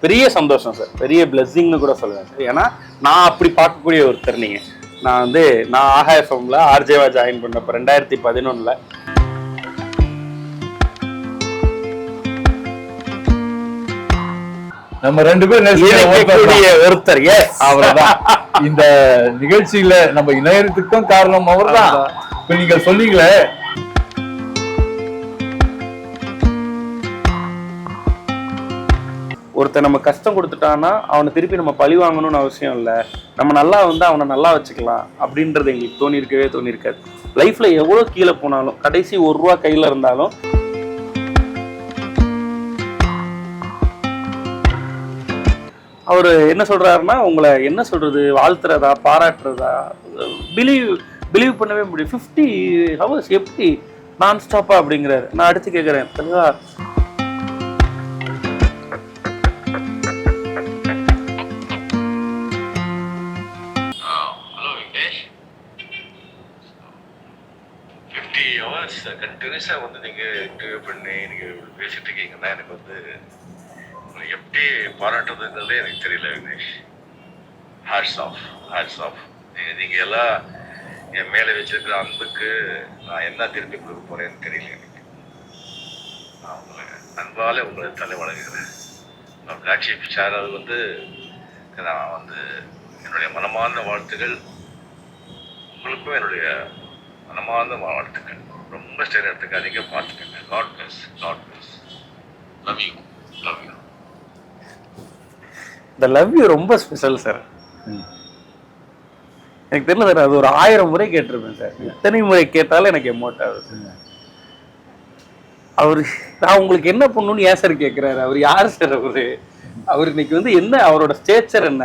பெரிய சந்தோஷம் சார், பெரிய பிளெஸிங்னு கூட சொல்லுவேன் சார். ஏன்னா நான் அப்படி பார்க்கக்கூடிய ஒருத்தர் நீங்க. நான் ஆஹா எஃப்எம்ல ஆர்ஜேவா ஜாயின் பண்ணப்ப 2011 நம்ம 2 பேரும் ஒருத்தர். அவ்வளவுதான். இந்த நிகழ்ச்சியில நம்ம இணையத்துக்கும் காரணம் அவர்தான். இப்ப நீங்க சொன்னீங்களே, ஒருத்தர் நம்ம கஷ்டம் கொடுத்துட்டான்னா அவனை திருப்பி நம்ம பழி வாங்கணும்னு அவசியம் இல்லை. நம்ம நல்லா அவனை நல்லா வச்சுக்கலாம் அப்படின்றது எங்களுக்கு தோணியிருக்காது. லைஃப்ல எவ்வளவு கீழே போனாலும் கடைசி ₹1 கையில இருந்தாலும் அவரு என்ன சொல்றாருன்னா, உங்களை என்ன சொல்றது, வாழ்த்துறதா பாராட்டுறதா பிலீவ் பண்ணவே முடியும். 50 hours எப்படி நான் ஸ்டாப்பா அப்படிங்கிறாரு. நான் அடுத்து கேட்கிறேன், கண்டினியூஸா வந்து நீங்க இன்டர்வியூ பண்ணி நீங்க பேசிட்டு இருக்கீங்கன்னா எனக்கு வந்து எப்படி பாராட்டுறதுங்கிறதே எனக்கு தெரியல விக்னேஷ். Hats off. நீங்க எல்லாம் என் மேல வச்சிருக்கிற அன்புக்கு நான் என்ன திருப்பி கொடுக்க போறேன்னு தெரியல எனக்கு. நான் உங்களை தலை வழங்குகிறேன். பிளாக் ஷீப் சார், அது வந்து நான் வந்து என்னுடைய மனமார்ந்த வாழ்த்துக்கள். உங்களுக்கும் என்னுடைய மனமார்ந்த வாழ்த்துக்கள். ரொம்ப ஸ்டேர் எடுத்துக்காதீங்க, பார்த்துக்கங்க. God bless. Love you. இந்த லவ் யூ ரொம்ப ஸ்பெஷல் சார். எனக்கு தெரியல சார், அது ஒரு 1000 முறை கேட்டிருப்பேன் சார். எத்தனை முறை கேட்டாலும் எனக்கு எமோட் ஆகுது. நான் உங்களுக்கு என்ன பண்ணணும்னு ஏன் சார் கேட்கிறாரு? அவர் யார் சார்? அவர் இன்னைக்கு வந்து என்ன, அவரோட ஸ்டேச்சர் என்ன,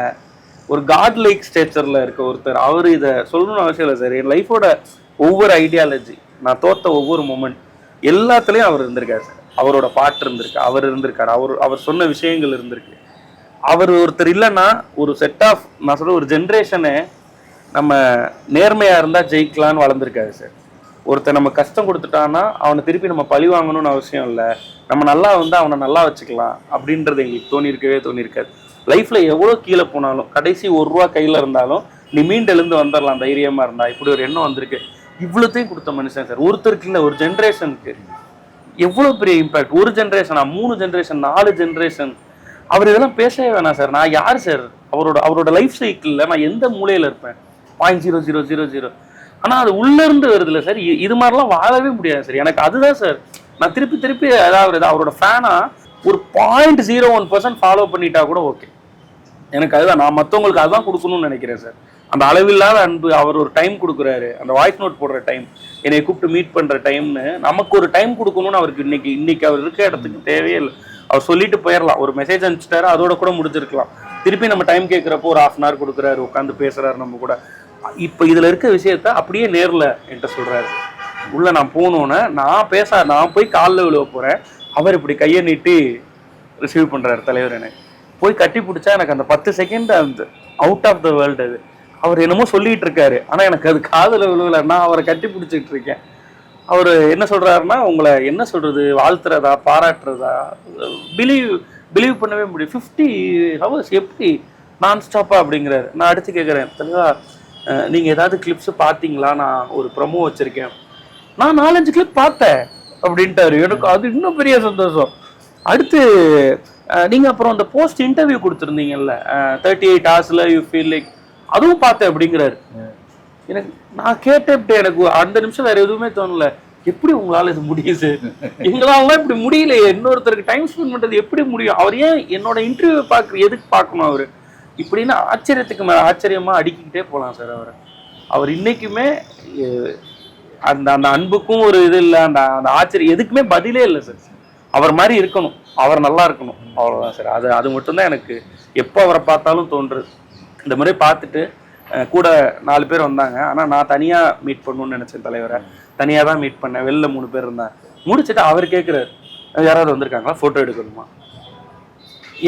ஒரு காட் லைக் ஸ்டேச்சர்ல இருக்க ஒருத்தர். அவர் இதை சொல்லணும்னு அவசியம் இல்லை சார். என் லைஃபோட ஒவ்வொரு ஐடியாலஜி, நான் தோத்த ஒவ்வொரு மூமெண்ட் எல்லாத்துலயும் அவர் இருந்திருக்காரு சார். அவரோட பாட்டு இருந்திருக்கு, அவர் இருந்திருக்காரு, அவர் சொன்ன விஷயங்கள் இருந்திருக்கு. அவர் ஒருத்தர் இல்லைன்னா ஒரு செட் ஆஃப், நான் சொல்ற ஒரு ஜென்ரேஷனு நம்ம நேர்மையா இருந்தா ஜெயிக்கலான்னு வளர்ந்துருக்காரு சார். ஒருத்தர் நம்ம கஷ்டம் கொடுத்துட்டான்னா அவனை திருப்பி நம்ம பழி வாங்கணும்னு அவசியம் இல்லை. நம்ம நல்லா அவனை நல்லா வச்சுக்கலாம் அப்படின்றது எங்களுக்கு தோணியிருக்காது. லைஃப்ல எவ்வளவு கீழே போனாலும் கடைசி ₹1 கையில இருந்தாலும் நீ மீண்டெழுந்து வந்துடலாம் தைரியமா இருந்தா. இப்படி ஒரு எண்ணம் வந்திருக்கு. இவ்வளோத்தையும் கொடுத்த மனுஷன் சார். ஒருத்தருக்கு இல்லை, ஒரு ஜென்ரேஷனுக்கு எவ்வளவு பெரிய இம்பாக்ட். ஒரு ஜென்ரேஷனா, 3 ஜென்ரேஷன், 4 ஜென்ரேஷன். அவர் இதெல்லாம் பேசவே வேணாம் சார். நான் யார் சார்? அவரோட லைஃப் சைக்கிள்ல நான் எந்த மூலையில இருப்பேன்? 0.0000. ஆனா அது உள்ள இருந்து வருது இல்லை சார். இது மாதிரிலாம் வாழவே முடியாது சார். எனக்கு அதுதான் சார், நான் திருப்பி அதாவது அவரோட ஃபேனா ஒரு 0.01% ஃபாலோ பண்ணிட்டா கூட ஓகே. எனக்கு அதுதான், நான் மற்றவங்களுக்கு அதுதான் கொடுக்கணும்னு நினைக்கிறேன் சார். அந்த அளவில்லாத அன்பு. அவர் ஒரு டைம் கொடுக்குறாரு, அந்த வாய்ஸ் நோட் போடுற டைம், என்னை கூப்பிட்டு மீட் பண்ற டைம்னு நமக்கு ஒரு டைம் கொடுக்கணும்னு அவருக்கு இன்னைக்கு அவர் இருக்க இடத்துக்கு தேவையே இல்லை. அவர் சொல்லிட்டு போயிடலாம், ஒரு மெசேஜ் அனுப்பிச்சிட்டாரு, அதோட கூட முடிஞ்சிருக்கலாம். திருப்பி நம்ம டைம் கேட்குறப்போ ஒரு 1/2 hour கொடுக்குறாரு, உட்காந்து பேசுறாரு நம்ம கூட. இப்போ இதுல இருக்க விஷயத்த அப்படியே நேர்ல என்கிட்ட சொல்றாரு. உள்ள நான் போகணுன்னு நான் போய் காலில் விழுவ போறேன். அவர் இப்படி கையை நீட்டி ரிசீவ் பண்றாரு தலைவர். எனக்கு போய் கட்டி பிடிச்சா எனக்கு அந்த 10 செகண்ட் அந்த அவுட் ஆஃப் த வேர்ல்டு. அது அவர் என்னமோ சொல்லிட்டு இருக்காரு, ஆனா எனக்கு அது காதுல விழுவல. நான் அவரை கட்டி பிடிச்சிட்டு இருக்கேன். அவர் என்ன சொல்றாருன்னா, உங்களை என்ன சொல்றது, வாழ்த்துறதா பாராட்டுறதா பிலீவ் பண்ணவே முடியும். 50 hours எப்படி நான் ஸ்டாப்பா அப்படிங்கிறாரு. நான் அடுத்து கேட்கிறேன், நீங்க ஏதாவது கிளிப்ஸ் பார்த்தீங்களா? நான் ஒரு ப்ரொமோ வச்சிருக்கேன், நான் 4-5 கிளிப் பார்த்தேன் அப்படின்ட்டாரு. எனக்கு அது இன்னும் பெரிய சந்தோஷம். அடுத்து நீங்க அப்புறம் அந்த போஸ்ட் இன்டர்வியூ கொடுத்துருந்தீங்கல்ல, 38 hours யூ ஃபீல் லைக், அதுவும் பார்த்தேன் அப்படிங்கிறாரு. எனக்கு நான் கேட்டேன், எனக்கு அந்த நிமிஷம் வேற எதுவுமே தோணல. எப்படி உங்களால இது முடியுது? எங்களால இப்படி முடியலையே. இன்னொருத்தருக்கு டைம் ஸ்பெண்ட் பண்றது எப்படி முடியும்? அவர் ஏன் என்னோட இன்டர்வியூ எதுக்கு பார்க்கணும்? அவரு இப்படின்னா ஆச்சரியத்துக்கு மேல ஆச்சரியமா அடிக்கிட்டே போகலாம் சார். அவர் இன்னைக்குமே அந்த அன்புக்கும் ஒரு இது இல்லை, அந்த ஆச்சரியம் எதுக்குமே பதிலே இல்லை சார். அவர் மாதிரி இருக்கணும், அவர் நல்லா இருக்கணும், அவ்வளவுதான் சார். அது மட்டும்தான் எனக்கு எப்போ அவரை பார்த்தாலும் தோன்றுறது. இந்த மாதிரி பார்த்துட்டு கூட 4 பேர் வந்தாங்க. ஆனால் நான் தனியாக மீட் பண்ணணும்னு நினச்சேன் தலைவரை. தனியாக தான் மீட் பண்ணேன். வெளில 3 பேர் இருந்தாங்க. முடிச்சுட்டு அவர் கேட்குறாரு, யாராவது வந்திருக்காங்களா, ஃபோட்டோ எடுக்கணுமா?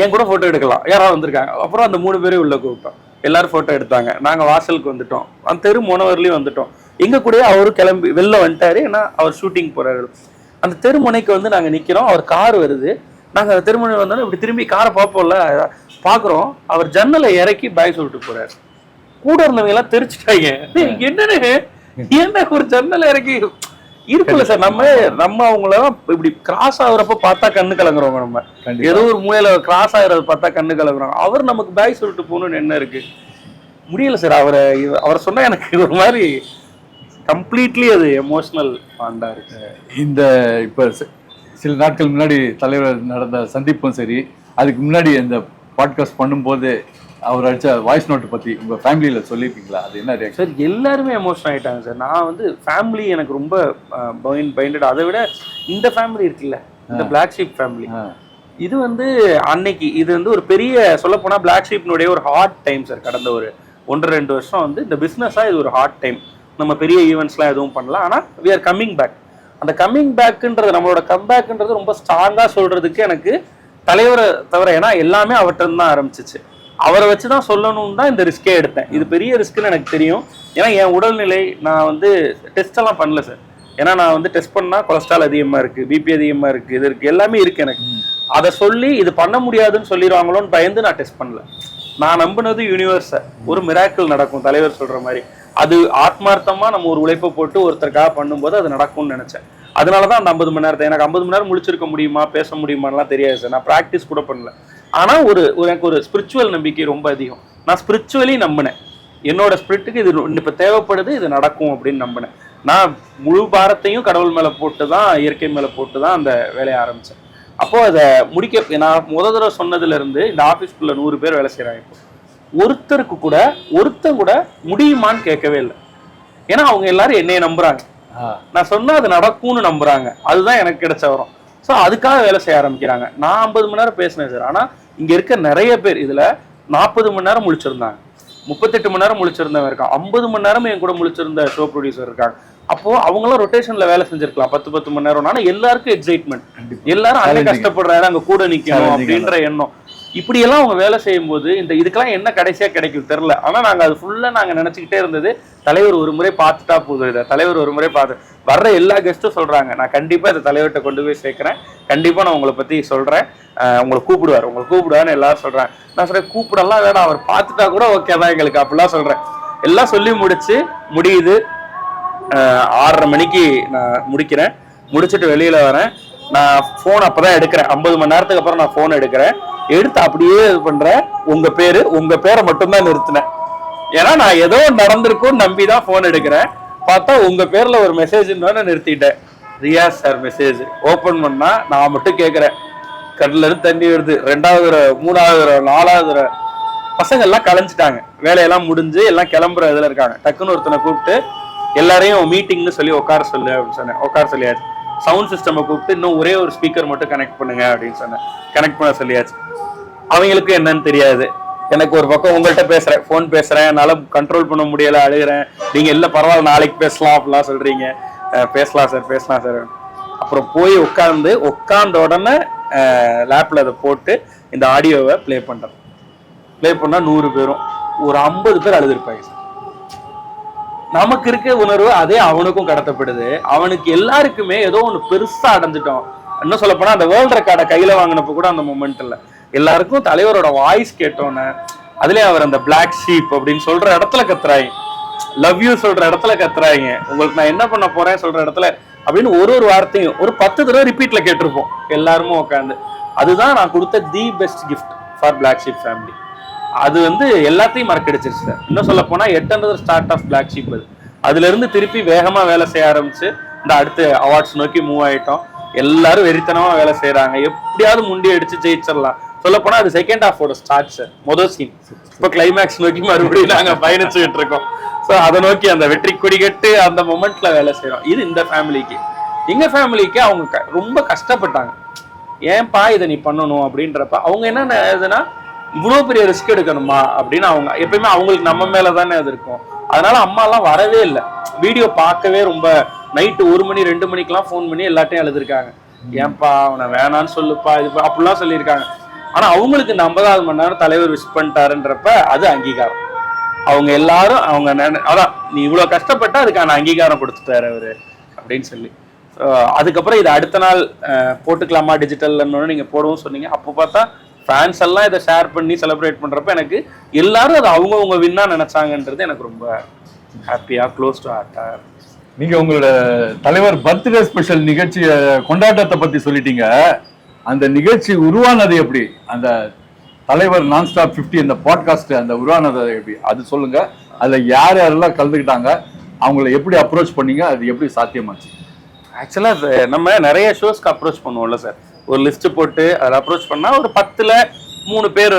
என் கூட ஃபோட்டோ எடுக்கலாம், யாராவது வந்திருக்காங்க? அப்புறம் அந்த 3 பேரையும் உள்ள கூப்பிட்டோம். எல்லாரும் ஃபோட்டோ எடுத்தாங்க. நாங்கள் வாசலுக்கு வந்துட்டோம், அந்த தெரு முனவர்லேயும் வந்துட்டோம். எங்கள் கூடயே அவரும் கிளம்பி வெளில வந்துட்டாரு. ஏன்னா அவர் ஷூட்டிங் போகிறாரு. அந்த தெரு முனைக்கு வந்து நாங்கள் நிற்கிறோம். அவர் கார் வருது. நாங்க திருமணம் வந்தோம் இப்படி திரும்பி காரை பார்ப்போம்ல, பாக்குறோம் அவர் ஜன்னலை இறக்கி பாய் சொல்லிட்டு போறாரு. கூட இருந்தவங்க எல்லாம் தெரிச்சுட்டாங்க, என்னன்னு என்ன ஒரு ஜன்னலை இறக்கி இருக்குல்ல சார். நம்ம அவங்கள இப்படி கிராஸ் ஆகுறப்ப பார்த்தா கண்ணு கலங்குறவங்க, நம்ம ஏதோ ஒரு மூலையில கிராஸ் ஆகுறத பார்த்தா கண்ணு கலங்குறோம். அவர் நமக்கு பாய் சொல்லிட்டு போகணும்னு என்ன இருக்கு, முடியல சார். அவர் சொன்னா எனக்கு ஒரு மாதிரி கம்ப்ளீட்லி அது எமோஷனல் பாண்டா இருக்கு. இந்த இப்ப சில நாட்கள் முன்னாடி தலைவர் நடந்த சந்திப்பும் சரி, அதுக்கு முன்னாடி இந்த பாட்காஸ்ட் பண்ணும்போது அவர் அடிச்ச வாய்ஸ் நோட் பத்தி உங்க ஃபேமிலியில சொல்லிருக்கீங்களா? அது என்ன ரியாக்ஷன்? சார் எல்லாருமே எமோஷன் ஆயிட்டாங்க சார். நான் வந்து ஃபேமிலி எனக்கு ரொம்ப பைண்டட். அதை விட இந்த ஃபேமிலி இருக்குல்ல, இந்த பிளாக் ஷீப் ஃபேமிலி, இது வந்து அன்னைக்கு இது வந்து ஒரு பெரிய சொல்ல போனா பிளாக் ஷீப்னுடைய ஒரு ஹார்ட் டைம் சார். கடந்த ஒரு 1-2 வருஷம் வந்து இந்த பிஸ்னஸா இது ஒரு ஹார்ட் டைம். நம்ம பெரிய ஈவெண்ட்ஸ்லாம் எதுவும் பண்ணலாம், ஆனால் வி ஆர் கம்மிங் பேக். அந்த கம்மிங் பேக்குன்றது, நம்மளோட கம்பேக்குன்றது ரொம்ப ஸ்ட்ராங்காக சொல்றதுக்கு எனக்கு தலைவரை தவிர, ஏன்னா எல்லாமே அவர்கிட்ட தான் ஆரம்பிச்சிச்சு. அவரை வச்சு தான் சொல்லணும்னு தான் இந்த ரிஸ்கே எடுத்தேன். இது பெரிய ரிஸ்க்குன்னு எனக்கு தெரியும். ஏன்னா என் உடல்நிலை, நான் வந்து டெஸ்ட் எல்லாம் பண்ணல சார். ஏன்னா நான் வந்து டெஸ்ட் பண்ணா கொலஸ்ட்ரால் அதிகமாக இருக்கு, பிபி அதிகமாக இருக்கு, இது இருக்கு, எல்லாமே இருக்கு எனக்கு. அதை சொல்லி இது பண்ண முடியாதுன்னு சொல்லிடுவாங்களோன்னு பயந்து நான் டெஸ்ட் பண்ணல. நான் நம்பினது யூனிவர்ஸை, ஒரு மிராக்கிள் நடக்கும் தலைவர் சொல்ற மாதிரி. அது ஆத்மார்த்தமா நம்ம ஒரு உழைப்பை போட்டு ஒருத்தருக்காக பண்ணும்போது அது நடக்கும்னு நினைச்சேன். அதனாலதான் அந்த 50 மணி நேரத்தை, எனக்கு 50 மணி நேரம் முழிச்சிருக்க முடியுமா, பேச முடியுமாலாம் தெரியாது சார். நான் ப்ராக்டிஸ் கூட பண்ணல. ஆனா எனக்கு ஒரு ஸ்பிரிச்சுவல் நம்பிக்கை ரொம்ப அதிகம். நான் ஸ்பிரிச்சுவலி நம்பினேன். என்னோட ஸ்பிரிட்டுக்கு இது இப்ப தேவைப்படுது, இது நடக்கும் அப்படின்னு நம்பினேன். நான் முழு பாரத்தையும் கடவுள் மேல போட்டு தான், இயற்கை மேல போட்டு தான் அந்த வேலையை ஆரம்பிச்சேன். அப்போ அதை முடிக்க, நான் முதல் தடவை சொன்னதுல இருந்து இந்த ஆஃபீஸ்க்குள்ள 100 பேர் வேலை செய்யறாங்க. இப்போ ஒருத்தன் கூட முடியுமான்னு கேட்கவே இல்லை. ஏன்னா அவங்க எல்லாரும் என்னைய நம்புறாங்க, நான் சொன்னா அது நடக்கும்னு நம்புறாங்க. அதுதான் எனக்கு கிடைச்ச வரும். ஸோ அதுக்காக வேலை செய்ய ஆரம்பிக்கிறாங்க. நான் 50 மணி நேரம் பேசினேன் சார். ஆனா இங்க இருக்க நிறைய பேர் இதுல 40 மணி நேரம் முழிச்சிருந்தாங்க, 38 மணி நேரம் முழிச்சிருந்தவங்க இருக்காங்க, 50 மணி நேரம் என் கூட முழிச்சிருந்த ஷோ ப்ரொடியூசர் இருக்காங்க. அப்போ அவங்களாம் ரொட்டேஷன்ல வேலை செஞ்சிருக்கலாம் 10 மணி நேரம். ஆனா எல்லாருக்கும் எக்ஸைட்மெண்ட், எல்லாரும் அங்கே கஷ்டப்படுறாரு, அங்க கூட நிக்கணும் அப்படின்ற எண்ணம். இப்படி எல்லாம் அவங்க வேலை செய்யும் போது இதுக்கெல்லாம் என்ன கடைசியா கிடைக்கும் தெரியல. ஆனா நாங்க அது ஃபுல்லா நாங்க நினைச்சுக்கிட்டே இருந்தது, தலைவர் ஒரு முறை பார்த்துட்டா போதும், இதை தலைவர் ஒரு முறை பார்த்து. வர்ற எல்லா கெஸ்ட்டும் சொல்றாங்க, நான் கண்டிப்பா இதை தலைவர்கிட்ட கொண்டு போய் சேர்க்கிறேன், கண்டிப்பா நான் உங்களை பத்தி சொல்றேன், உங்களை கூப்பிடுவாருன்னு எல்லாரும் சொல்றாங்க. நான் சொல்றேன், கூப்பிடலாம் வேணாம், அவர் பார்த்துட்டா கூட ஓகே தான் எங்களுக்கு, அப்படிலாம் சொல்றேன். எல்லாம் சொல்லி முடியுது. 6:30 மணிக்கு நான் முடிக்கிறேன். முடிச்சுட்டு வெளியில வரேன். நான் போன் அப்பதான் எடுக்கிறேன். 50 மணி நேரத்துக்கு அப்புறம் நான் போன் எடுக்கிறேன். எடுத்து அப்படியே இது பண்றேன், உங்க பேரை மட்டும்தான் நிறுத்தினேன். ஏன்னா நான் ஏதோ நடந்திருக்கும் நம்பிதான் போன் எடுக்கிறேன். பார்த்தா உங்க பேர்ல ஒரு மெசேஜ் நிறுத்திட்டேன். Riyaz sir message. ஓபன் பண்ணா நான் மட்டும் கேட்கிறேன், கடல்ல இருந்து தண்ணி வருது. 2வது தடவை, 3வது தடவை, 4வது தடவை. பசங்க எல்லாம் கலைஞ்சிட்டாங்க, வேலையெல்லாம் முடிஞ்சு எல்லாம் கிளம்புற இதுல இருக்காங்க. டக்குன்னு ஒருத்தனை கூப்பிட்டு எல்லாரையும் மீட்டிங்னு சொல்லி உட்கார சொல்லு அப்படின்னு சொன்னேன். உட்கார சொல்லியாச்சு. சவுண்ட் சிஸ்டமை கூப்பிட்டு இன்னும் ஒரே ஒரு ஸ்பீக்கர் மட்டும் கனெக்ட் பண்ணுங்க அப்படின்னு சொன்னேன். கனெக்ட் பண்ண சொல்லியாச்சு. அவங்களுக்கு என்னன்னு தெரியாது. எனக்கு ஒரு பக்கம் உங்கள்கிட்ட பேசுறேன், போன் பேசுறேன், என்னால கண்ட்ரோல் பண்ண முடியல, அழுகிறேன். நீங்க இல்ல பரவாயில்ல நாளைக்கு பேசலாம் அப்படிலாம் சொல்றீங்க. பேசலாம் சார். அப்புறம் போய் உட்கார்ந்த உடனே லேப்ல அதை போட்டு இந்த ஆடியோவை பிளே பண்றேன். பிளே பண்ணா 100 பேரும் ஒரு 50 பேர் அழுதுருப்பாங்க சார். நமக்கு இருக்க உணர்வு அதே அவனுக்கும் கடத்தப்படுது. அவனுக்கு எல்லாருக்குமே ஏதோ ஒண்ணு பெருசா அடைஞ்சிட்டோம். இன்னும் சொல்ல போனா அந்த வேர்ல்ட் ரெக்கார்டை கையில வாங்கினப்ப கூட அந்த மொமெண்ட் இல்ல. எல்லாருக்கும் தலைவரோட வாய்ஸ் கேட்டோன்னு, அதுலயே அவர் அந்த பிளாக் ஷீப் அப்படின்னு சொல்ற இடத்துல கத்துறாங்க, லவ் யூ சொல்ற இடத்துல கத்துறாங்க, உங்களுக்கு நான் என்ன பண்ண போறேன் சொல்ற இடத்துல அப்படின்னு ஒரு வார்த்தையும் ஒரு 10 தடவை ரிப்பீட்ல கேட்டிருப்போம் எல்லாருமே உட்காந்து. அதுதான் நான் கொடுத்த the best gift for black sheep family. அது எல்லாத்தையும் மறக்கடிச்சிருச்சு சார். இன்னும் சொல்ல போனா 800 ஸ்டார்ட் ஆஃப் பிளாக் ஷீப். அதுல இருந்து திருப்பி வேகமா வேலை செய்ய ஆரம்பிச்சு இந்த அடுத்த அவார்ட்ஸ் நோக்கி மூவ் ஆயிட்டோம். எல்லாரும் வெறித்தனமா வேலை செய்யறாங்க. எப்படியாவது முண்டி அடிச்சு ஜெயிச்சிடலாம். சொல்ல போனா அது செகண்ட் ஹாஃபோட ஸ்டார்ட் சார். முதல் சீன். இப்போ கிளைமேக்ஸ் நோக்கி மறுபடியும் நாங்க பயணிச்சுட்டு இருக்கோம். ஸோ அதை நோக்கி அந்த வெற்றி கொடி கட்டு அந்த மொமெண்ட்ல வேலை செய்யறோம். இது இந்த ஃபேமிலிக்கு. எங்க ஃபேமிலிக்கு அவங்க ரொம்ப கஷ்டப்பட்டாங்க. ஏன்பா இதை நீ பண்ணணும் அப்படின்றப்ப அவங்க என்னன்னா இவ்வளவு பெரிய ரிஸ்க் எடுக்கணுமா அப்படின்னு அவங்க எப்பயுமே அவங்களுக்கு நம்ம மேலதானே அது இருக்கும். அதனால அம்மா எல்லாம் வரவே இல்லை. வீடியோ பார்க்கவே ரொம்ப நைட்டு 1 மணி 2 மணிக்கெல்லாம் ஃபோன் பண்ணி எல்லாத்தையும் எழுதிருக்காங்க. ஏன்பா அவனை வேணான்னு சொல்லுப்பா இது அப்படிலாம் சொல்லியிருக்காங்க. ஆனா அவங்களுக்கு இந்த 50வது மணி நேரம் தலைவர் விஷ் பண்ணிட்டாருன்றப்ப அது அங்கீகாரம். அவங்க எல்லாரும் அவங்க அதான் நீ இவ்வளவு கஷ்டப்பட்டா அதுக்கான அங்கீகாரம் கொடுத்துட்டாரு அவரு அப்படின்னு சொல்லி அதுக்கப்புறம் இது அடுத்த நாள் போட்டுக்கலாமா டிஜிட்டல்னு நீங்கள் போடவும் சொன்னீங்க. அப்போ பார்த்தா ஃபேன்ஸ் எல்லாம் இதை ஷேர் பண்ணி செலிப்ரேட் பண்ணுறப்ப எனக்கு எல்லாரும் அது அவங்கவுங்க வின்னா நினைச்சாங்கன்றது எனக்கு ரொம்ப ஹாப்பியாக க்ளோஸ் டு ஹார்ட்டாக. நீங்க உங்களோட தலைவர் பர்த்டே ஸ்பெஷல் நிகழ்ச்சி கொண்டாட்டத்தை பத்தி சொல்லிட்டீங்க. அந்த நிகழ்ச்சி உருவானது எப்படி? அந்த தலைவர் நான் ஸ்டாப் 50 அந்த பாட்காஸ்ட் அந்த உருவானது எப்படி அது சொல்லுங்க. அதுல யார் யாரெல்லாம் கலந்துக்கிட்டாங்க, அவங்கள எப்படி அப்ரோச் பண்ணீங்க, அது எப்படி சாத்தியமாச்சு? ஆக்சுவலாக நம்ம நிறைய ஷோஸ்க்கு அப்ரோச் பண்ணுவோம்ல சார். ஒரு லிஸ்ட் போட்டு அதில் அப்ரோச் பண்ணால் ஒரு 10ல் 3 பேர்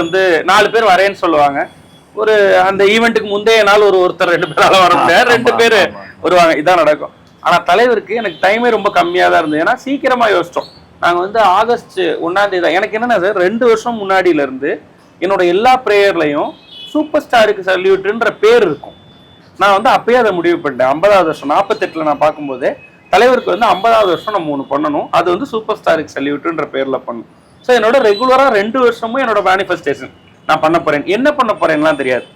4 பேர் வரேன்னு சொல்லுவாங்க. ஒரு அந்த ஈவெண்ட்டுக்கு முந்தைய நாள் ஒருத்தர் 2 பேரால வர முடியாது, 2 பேர் வருவாங்க. இதான் நடக்கும். ஆனால் தலைவருக்கு எனக்கு டைமே ரொம்ப கம்மியாக தான் இருந்தது. ஏன்னா சீக்கிரமாக யோசிச்சோம். நாங்கள் ஆகஸ்ட் 1ஆம் தேதி தான். எனக்கு என்னென்னா சார் 2 வருஷம் முன்னாடியிலேருந்து என்னோட எல்லா ப்ரேயர்லையும் சூப்பர் ஸ்டாருக்கு சல்யூட்ன்ற பேர் இருக்கும். நான் அப்பயே அதை முடிவு பண்ணிட்டேன். 50வது வருஷம் 48ல் நான் பார்க்கும்போதே தலைவருக்கு 50வது வருஷம் நம்ம ஒன்று பண்ணணும். அது சூப்பர் ஸ்டாருக்கு சல்யூட்ன்ற பேரில் பண்ணணும். ஸோ என்னோட ரெகுலராக 2 வருஷமும் என்னோட மேனிஃபெஸ்டேஷன் நான் பண்ண போறேன். என்ன பண்ண போறேன்லாம் தெரியாது.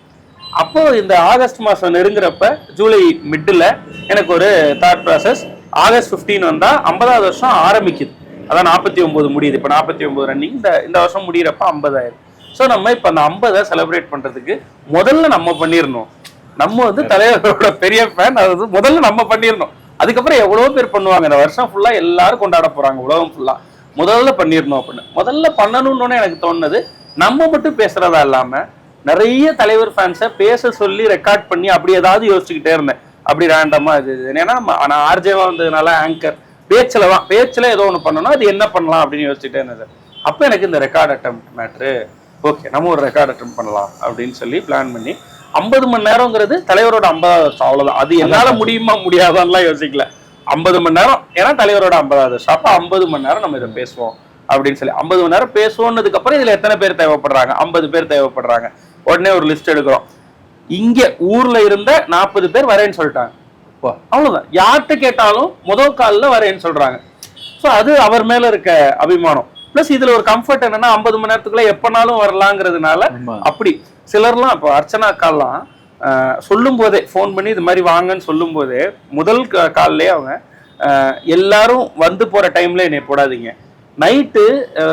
அப்போ இந்த ஆகஸ்ட் மாதம் நெருங்குறப்ப ஜூலை மிட்டில் எனக்கு ஒரு தாட் ப்ராசஸ். ஆகஸ்ட் 15 வந்தால் 50வது வருஷம் ஆரம்பிக்குது. அதான் 49 முடியுது. இப்போ 49 ரன்னிங். இந்த வருஷம் முடிகிறப்ப 50 ஆயிரம். ஸோ நம்ம இப்போ அந்த 50 செலிப்ரேட் பண்ணுறதுக்கு முதல்ல நம்ம பண்ணிடணும். நம்ம தலைவரோட பெரிய ஃபேன். அது முதல்ல நம்ம பண்ணிடணும். அதுக்கப்புறம் எவ்வளோ பேர் பண்ணுவாங்க. இந்த வருஷம் ஃபுல்லாக எல்லாரும் கொண்டாட போகிறாங்க உலகம் ஃபுல்லாக. முதல்ல பண்ணிடணும் அப்படின்னு முதல்ல பண்ணணும்னு எனக்கு தோணுது. நம்ம மட்டும் பேசுறதா இல்லாமல் நிறைய தலைவர் ஃபேன்ஸை பேச சொல்லி ரெக்கார்ட் பண்ணி அப்படி ஏதாவது யோசிச்சுக்கிட்டே இருந்தேன். அப்படி ரேண்டமாக இது ஏன்னா நான் ஆர்ஜேவா வந்ததுனால ஆங்கர் பேச்சில் ஏதோ ஒன்று பண்ணணும். அது என்ன பண்ணலாம் அப்படின்னு யோசிச்சுட்டே இருந்தது. அப்போ எனக்கு இந்த ரெக்கார்ட் அட்டம் மேட்ரு ஓகே நம்ம ஒரு ரெக்கார்ட் அட்டம் பண்ணலாம் அப்படின்னு சொல்லி பிளான் பண்ணி 50 மணி நேரங்கிறது தலைவரோட 50வது வருஷம். அவ்வளோதான். அது என்னால் முடியுமா முடியாதான்லாம் யோசிக்கல. 50 மணி நேரம் ஏன்னா தலைவரோட 50வது வருஷம். அப்போ 50 மணி நேரம் நம்ம இதை பேசுவோம் அப்படின்னு சொல்லி 50 மணி நேரம் பேசுவோன்னதுக்கு அப்புறம் இதுல எத்தனை பேர் தேவைப்படுறாங்க? 50 பேர் தேவைப்படுறாங்க. உடனே ஒரு லிஸ்ட் எடுக்கிறோம். இங்க ஊர்ல இருந்த 40 பேர் வரேன்னு சொல்லிட்டாங்க. அவ்வளவுதான். யார்கிட்ட கேட்டாலும் முதல் காலில் வரேன்னு சொல்றாங்க. ஸோ அது அவர் மேல இருக்க அபிமானம். பிளஸ் இதுல ஒரு கம்ஃபர்ட் என்னன்னா 50 மணி நேரத்துக்குள்ள எப்பனாலும் வரலாங்கிறதுனால அப்படி சிலர்லாம் இப்போ அர்ச்சனா அக்காலாம் சொல்லும் போதே ஃபோன் பண்ணி இது மாதிரி வாங்கன்னு சொல்லும் போதே முதல் காலிலே அவங்க எல்லாரும் போற டைம்ல என்னை போடாதீங்க, நைட்டு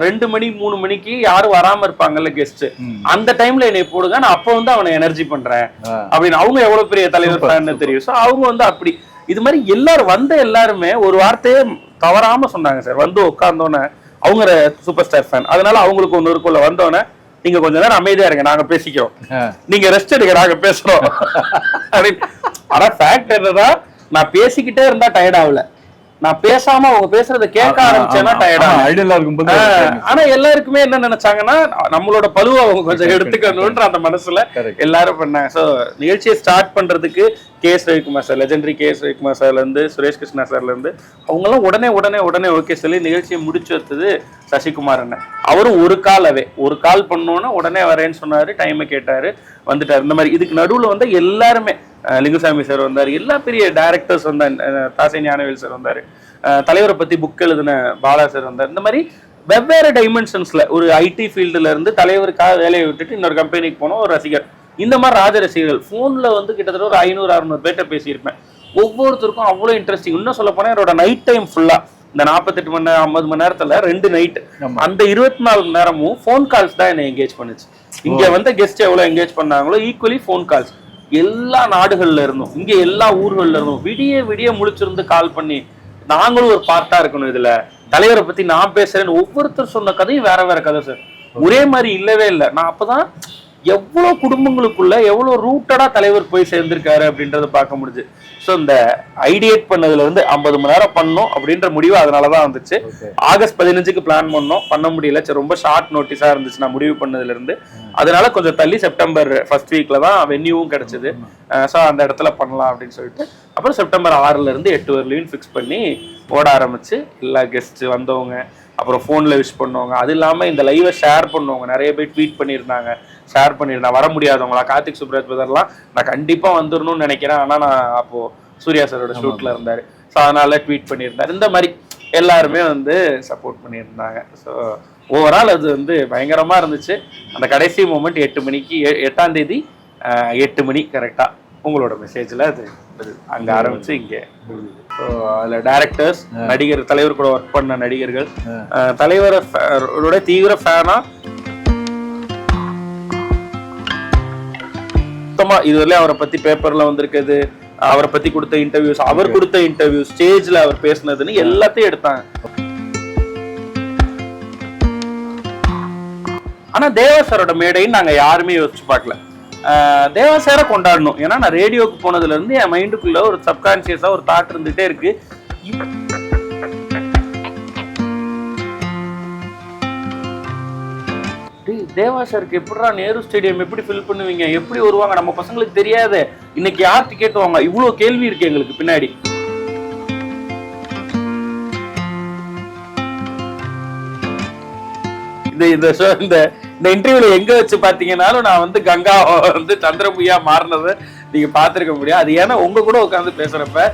2 மணி 3 மணிக்கு யாரும் வராம இருப்பாங்கல்ல கெஸ்ட், அந்த டைம்ல என்னை போடுங்க, நான் அப்ப அவனை எனர்ஜி பண்றேன் அப்படின்னு. அவங்க எவ்வளவு பெரிய தலைவர் தெரியும். ஸோ அவங்க அப்படி இது மாதிரி எல்லாரும் எல்லாருமே ஒரு வார்த்தையே தவறாம சொன்னாங்க சார். உட்கார்ந்தோன்னே அவங்க சூப்பர் ஸ்டார் ஃபேன், அதனால அவங்களுக்கு ஒன்று இருக்குள்ள வந்தோன்னே நீங்க கொஞ்ச நேரம் அமைதியா இருங்க, நாங்க பேசிக்கிறோம், நீங்க ரெஸ்ட் எடுங்க, நாங்க பேசுறோம் அப்படின்னு. ஆனா ஃபேக்ட் என்னதான், நான் பேசிக்கிட்டே இருந்தா டயர்ட் ஆகல, நான் பேசாம அவங்க பேசுறதை கேட்க ஆரம்பிச்சேன்னா டயர்ட். ஆனா எல்லாருக்குமே என்ன நினைச்சாங்கன்னா நம்மளோட பழுவை அவங்க கொஞ்சம் எடுத்துக்கணும்ன்ற அந்த மனசுல எல்லாரும் பண்ணாங்க. ஸோ நிகழ்ச்சியை ஸ்டார்ட் பண்றதுக்கு KS Ravikumar sir, legendary KS Ravikumar சார்ல இருந்து சுரேஷ் கிருஷ்ணா சார்ல இருந்து அவங்கெல்லாம் உடனே ஓகே சொல்லி நிகழ்ச்சியை முடிச்சு வச்சது சசிகுமார் அண்ணன். அவரும் ஒரு கால் பண்ணோன்னா உடனே வரேன்னு சொன்னாரு, டைமை கேட்டாரு, வந்துட்டாரு. இந்த மாதிரி இதுக்கு நடுவுல எல்லாருமே லிங்குசாமி சார் வந்தார், எல்லா பெரிய டைரக்டர்ஸ் வந்தார், தாசை ஞானவேல் சார் வந்தார், தலைவரை பத்தி புக் எழுதின பாலா சார் வந்தார். இந்த மாதிரி வெவ்வேறு டைமென்ஷன்ஸ்ல ஒரு ஐடி ஃபீல்டுல இருந்து தலைவருக்காக வேலையை விட்டுட்டு இன்னொரு கம்பெனிக்கு போனோம் ஒரு ரசிகர். இந்த மாதிரி ராஜ ரசிகர்கள் ஃபோன்ல கிட்டத்தட்ட ஒரு 500-600 பேர்ட்ட பேசியிருப்பேன். ஒவ்வொருத்தருக்கும் அவ்வளோ இன்ட்ரெஸ்டிங். இன்னும் சொல்ல போனா என்னோட நைட் டைம் ஃபுல்லா இந்த 48 மணி நேரம் 50 மணி நேரத்துல 2 நைட், அந்த 24 மணி நேரமும் ஃபோன் கால்ஸ் தான் என்னை என்கேஜ் பண்ணுச்சு. இங்க கெஸ்ட் எவ்வளவு என்கேஜ் பண்ணாங்களோ ஈக்குவலி ஃபோன் கால்ஸ் எல்லா நாடுகள்ல இருந்தும், இங்க எல்லா ஊர்கள்ல இருந்தும் விடிய முழிச்சிருந்து கால் பண்ணி நாங்களும் ஒரு பார்ட்டா இருக்கணும் இதுல, தலைவரை பத்தி நான் பேசுறேன்னு ஒவ்வொருத்தர் சொன்ன கதையும் வேற கதை சார். ஒரே மாதிரி இல்லவே இல்லை. நான் அப்பதான் எவ்வளவு குடும்பங்களுக்குள்ள எவ்வளவு ரூட்டடா தலைவர் போய் சேர்ந்திருக்காரு அப்படின்றத பார்க்க முடிஞ்சு. ஸோ இந்த ஐடியேட் பண்ணதுல 50 மணி நேரம் பண்ணோம் அப்படின்ற முடிவு அதனாலதான் வந்துச்சு. ஆகஸ்ட் 15க்கு பிளான் பண்ண முடியல. சரி, ரொம்ப ஷார்ட் நோட்டீஸா இருந்துச்சு நான் முடிவு பண்ணதுல இருந்து. அதனால கொஞ்சம் தள்ளி செப்டம்பர் ஃபர்ஸ்ட் வீக்ல தான் வென்யூவும் கிடைச்சது. ஸோ அந்த இடத்துல பண்ணலாம் அப்படின்னு சொல்லிட்டு அப்புறம் செப்டம்பர் 6ல இருந்து 8 வரலையும் ஃபிக்ஸ் பண்ணி ஓட ஆரம்பிச்சு. எல்லா கெஸ்ட் வந்தவங்க, அப்புறம் ஃபோனில் விஷ் பண்ணுவாங்க, அது இல்லாமல் இந்த லைவை ஷேர் பண்ணுவாங்க. நிறைய பேர் ட்வீட் பண்ணியிருந்தாங்க, ஷேர் பண்ணியிருந்தேன். வர முடியாதவங்களா கார்த்திக் சுப்ராஜ் பிரதர்லாம் நான் கண்டிப்பாக வந்துடணும்னு நினைக்கிறேன், ஆனால் நான் அப்போது சூர்யா சாரோட ஷூட்டில் இருந்தார், ஸோ அதனால் ட்வீட் பண்ணியிருந்தார். இந்த மாதிரி எல்லாருமே சப்போர்ட் பண்ணியிருந்தாங்க. ஸோ ஓவரால் அது பயங்கரமாக இருந்துச்சு. அந்த கடைசி மூமெண்ட் 8 மணிக்கு 8ஆம் தேதி 8 மணி கரெக்டாக உங்களோட மெசேஜ்ல அது அங்க ஆரம்பிச்சு இங்க. அதுல டைரக்டர்ஸ், நடிகர், தலைவர் கூட ஒர்க் பண்ண நடிகர்கள், தலைவரோட தீவிர ஃபேனா சுத்தமா இதுவரையிலும் அவரை பத்தி பேப்பர்ல வந்திருக்குது, அவரை பத்தி கொடுத்த இன்டர்வியூஸ், அவர் கொடுத்த இன்டர்வியூஸ், ஸ்டேஜ்ல அவர் பேசினதுன்னு எல்லாத்தையும் எடுத்தாங்க. ஆனா தேவா சாரோட மேடைன்னு நாங்க யாருமே யோசிச்சு பார்க்கல. தேவா சாரை கொண்டாடணும். ஏன்னா நான் ரேடியோக்கு போனதுல இருந்து என் மைண்டுக்குள்ள ஒரு சப்கான்சியஸா ஒரு தாட் இருந்துட்டே இருக்கு. தேவா சாருக்கு எப்படிடா நேரு ஸ்டேடியம் எப்படி ஃபில் பண்ணுவீங்க, எப்படி வருவாங்க, நம்ம பசங்களுக்கு தெரியாது, இன்னைக்கு யார் டிக்கெட் வாங்க, இவ்வளவு கேள்வி இருக்கு எங்களுக்கு பின்னாடி. இந்த இன்டர்வியூல எங்க வச்சு பாத்தீங்கன்னாலும் நான் வந்து கங்கா வந்து சந்திரபுயா மாறினதை நீங்க பாத்திருக்க முடியாது. அது ஏன்னா உங்க கூட உட்காந்து பேசுறப்ப